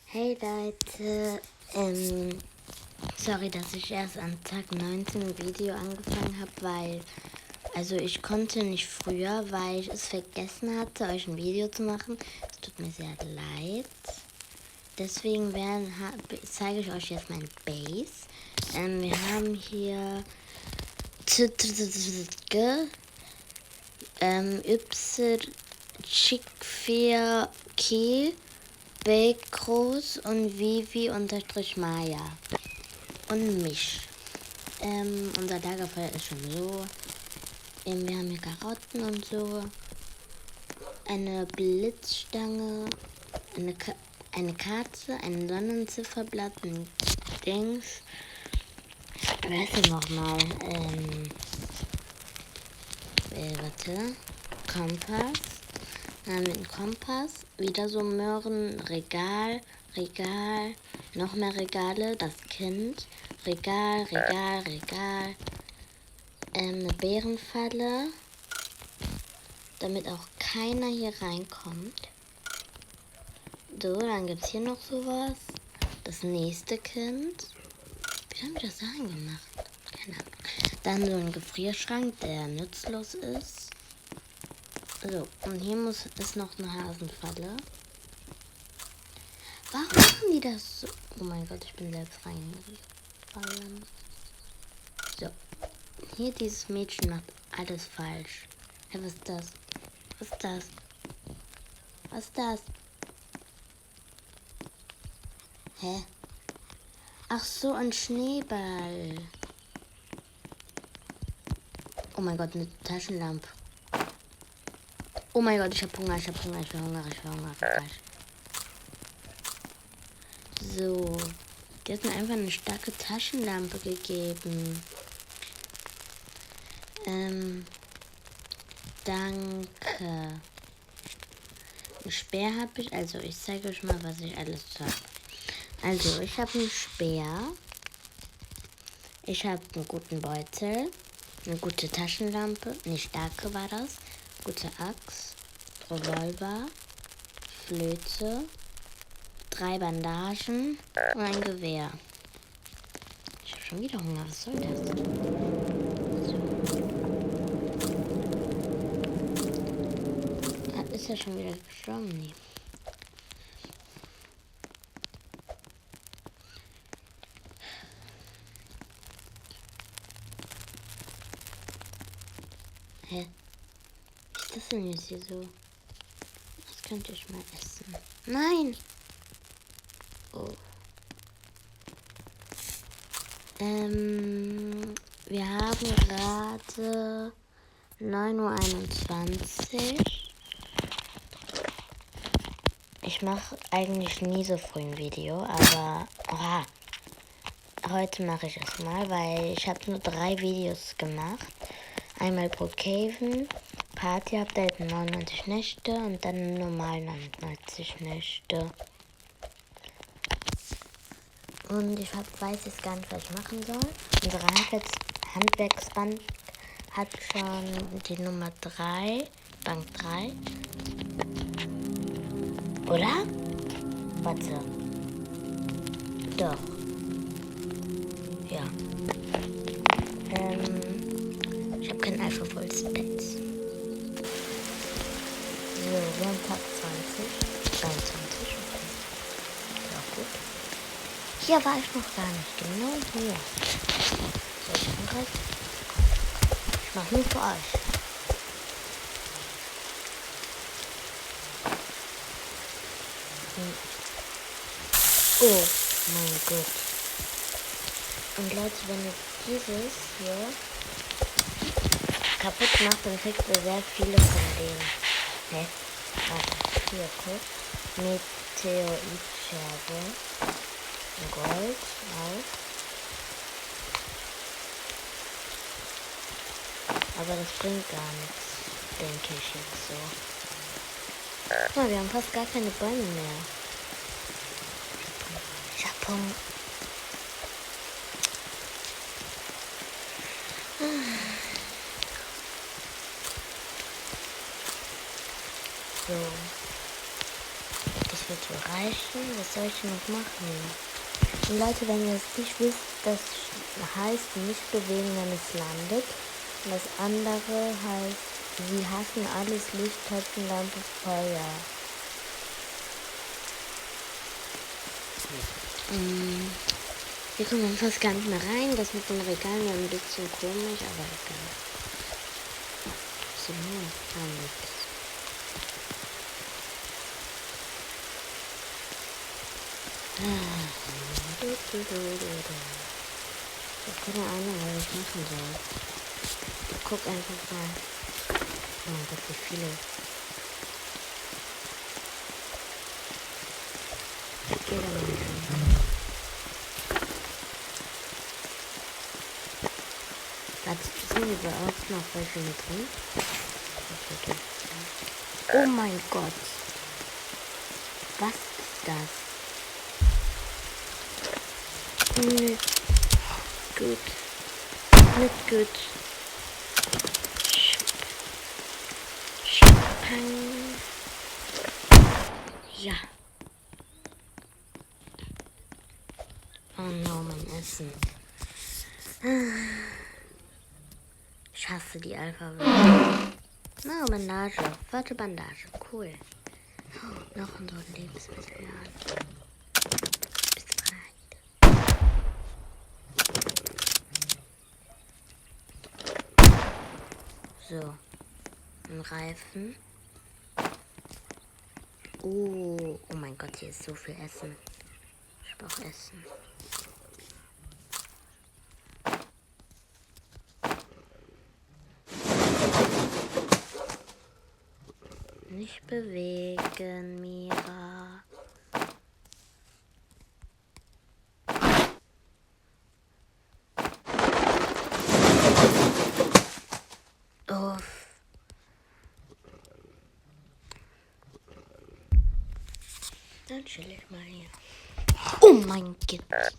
Hey Leute, sorry, dass ich erst an Tag 19 ein Video angefangen habe, also ich konnte nicht früher, weil ich es vergessen hatte, euch ein Video zu machen. Es tut mir sehr leid. Deswegen zeige ich euch jetzt meine Base. Wir haben hier Y4K Bekros und Vivi_Maya und mich. Unser Lagerfeuer ist schon so. Wir haben hier Karotten und so. Eine Blitzstange, eine Katze, ein Sonnenzifferblatt, ein Dings. Wer ist denn nochmal? Kompass. Dann haben wir einen Kompass, wieder so Möhren, Regal, noch mehr Regale, das Kind, Regal, eine Bärenfalle, damit auch keiner hier reinkommt. So, dann gibt es hier noch sowas, das nächste Kind. Wie haben wir das da gemacht? Keine Ahnung. Dann so ein Gefrierschrank, der nutzlos ist. So, und hier ist noch eine Hasenfalle. Warum machen die das so? Oh mein Gott, ich bin selbst reingefallen. So, hier dieses Mädchen macht alles falsch. Hey, was ist das? Was ist das? Was ist das? Hä? Ach so, ein Schneeball. Oh mein Gott, eine Taschenlampe. Oh mein Gott, ich hab Hunger. So, die hat mir einfach eine starke Taschenlampe gegeben. Danke. Ein Speer habe ich, also ich zeige euch mal, was ich alles habe. Also, ich habe einen Speer. Ich habe einen guten Beutel. Eine gute Taschenlampe. Eine starke war das. Gute Axt. Revolver. Flöte. 3 Bandagen. Und ein Gewehr. Ich habe schon wieder Hunger. Was soll das? So. Ist ja schon wieder gestorben? Nee. Hä? Was ist das denn jetzt hier so? Das könnte ich mal essen. Nein! Oh. Wir haben gerade 9:21 Uhr. Ich mache eigentlich nie so früh ein Video, aber heute mache ich es mal, weil ich habe nur 3 Videos gemacht. Einmal Brookhaven, Party Update 99 Nächte und dann normal 99 Nächte. Und ich weiß jetzt gar nicht, was ich machen soll. Unsere Handwerksbank hat schon die Nummer 3, Bank 3. Oder? Warte. Doch. Ja. Ich habe kein Alpha Full Space. So, wir haben Tag 20, 23. Ja, gut. Hier war ich noch gar nicht. Genau hier. So, ich angreifen. Ich mache nur für euch. Oh mein Gott. Und Leute, wenn ihr dieses hier kaputt macht, dann kriegt ihr sehr viele von denen. Hä? Warte, hier kurz. Meteoritscherbe. Gold auch. Aber das bringt gar nichts, denke ich jetzt so. Guck mal, wir haben fast gar keine Bäume mehr. Japon. So. Das wird so reichen. Was soll ich denn noch machen? Und Leute, wenn ihr es nicht wisst, das heißt nicht bewegen, wenn es landet. Und das andere heißt, sie hassen alles Licht, Taschenlampe, Feuer. Wir kommen fast gar nicht mehr rein. Das mit den Regalen war ein bisschen komisch, aber egal. So, nichts. Ich habe keine Ahnung, was ich machen soll. Ich guck einfach mal. Oh mein Gott, wie viele. Ich gehe da mal rein. Warte, sind überhaupt noch welche mit drin? Oh mein Gott. Was ist das? Nicht gut. Nicht gut. Champagne. Ja. Oh no, mein Essen. Ich hasse die Alpha-Welt. Na, Bandage. Warte, Bandage. Cool. Oh, noch so ein Lebensmittelladen. Bist bereit? So. Ein Reifen. Oh mein Gott, hier ist so viel Essen. Ich brauche Essen. Nicht bewegen, Mira. Uff. Dann chill ich mal hier. Oh mein Gott.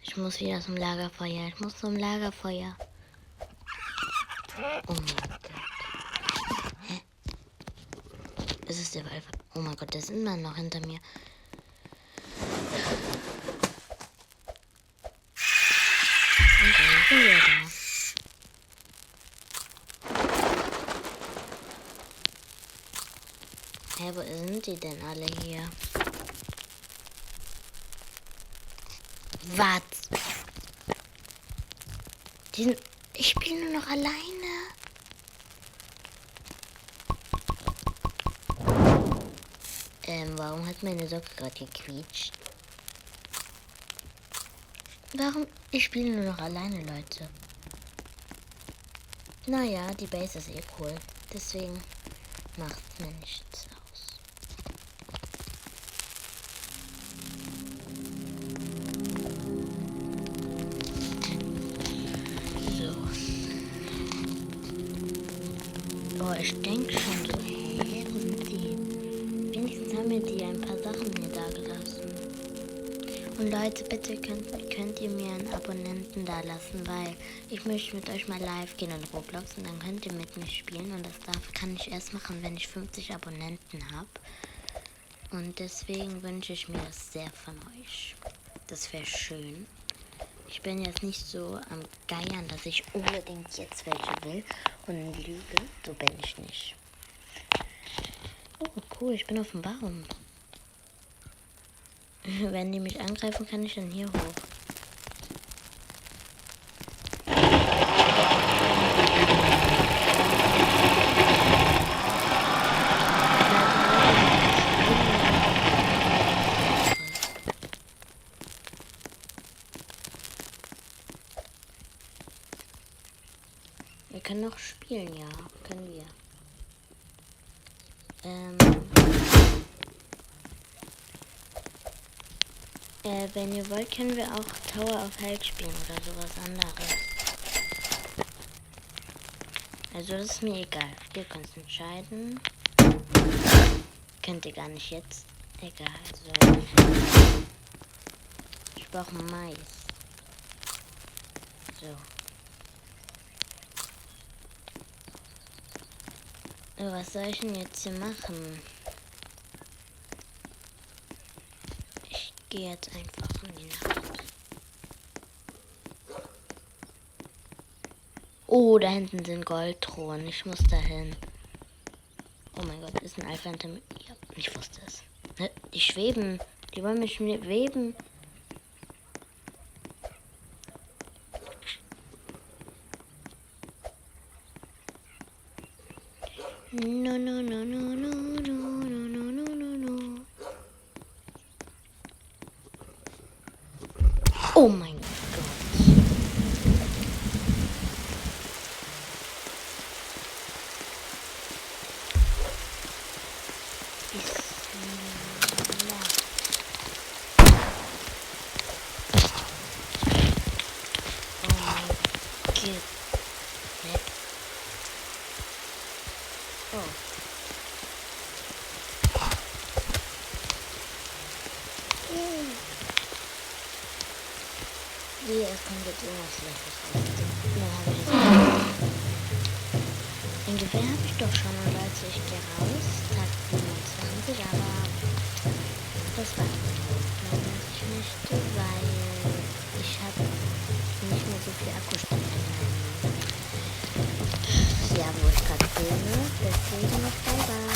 Ich muss wieder zum Lagerfeuer. Ich muss zum Lagerfeuer. Oh mein Gott. Hä? Ist es der Wald? Oh mein Gott, der ist immer noch hinter mir. Und dann sind wir da. Hä, wo sind die denn alle hier? Was? Ich spiele nur noch alleine. Warum hat meine Socke gerade gequietscht? Warum? Ich spiele nur noch alleine, Leute. Naja, die Base ist eh cool. Deswegen macht's mir nichts aus. Oh, ich denke schon so, hey, wo sind die? Wenigstens haben mir die ein paar Sachen hier da gelassen. Und Leute, bitte könnt ihr mir einen Abonnenten da lassen, weil ich möchte mit euch mal live gehen in Roblox und dann könnt ihr mit mir spielen. Und kann ich erst machen, wenn ich 50 Abonnenten habe. Und deswegen wünsche ich mir das sehr von euch. Das wäre schön. Ich bin jetzt nicht so am Geiern, dass ich unbedingt jetzt welche will und lüge. So bin ich nicht. Oh, cool, ich bin auf dem Baum. Wenn die mich angreifen, kann ich dann hier hoch. Wir können noch spielen, ja. Können wir. Wenn ihr wollt, können wir auch Tower of Hell spielen oder sowas anderes. Also das ist mir egal. Ihr könnt es entscheiden. Könnt ihr gar nicht jetzt. Egal. So. Ich brauche Mais. So. Was soll ich denn jetzt hier machen? Ich gehe jetzt einfach in die Nacht. Oh, da hinten sind Goldthronen. Ich muss da hin. Oh mein Gott, ist ein Alpha hinter mir. Ja, ich wusste es. Die schweben. Die wollen mich weben. No, no, no, no, no, no, no, no, no, no. Oh mein Gott. Es kommt jetzt irgendwas Schlechtes raus. Dann habe ich es. Ein Gewehr habe ich doch schon und Leute, ich gehe raus. Tag 27, aber das war was ich möchte, weil ich habe nicht mehr so viel Akkustand in meinem, ja, wo ich gerade filme. Deswegen noch bye bye.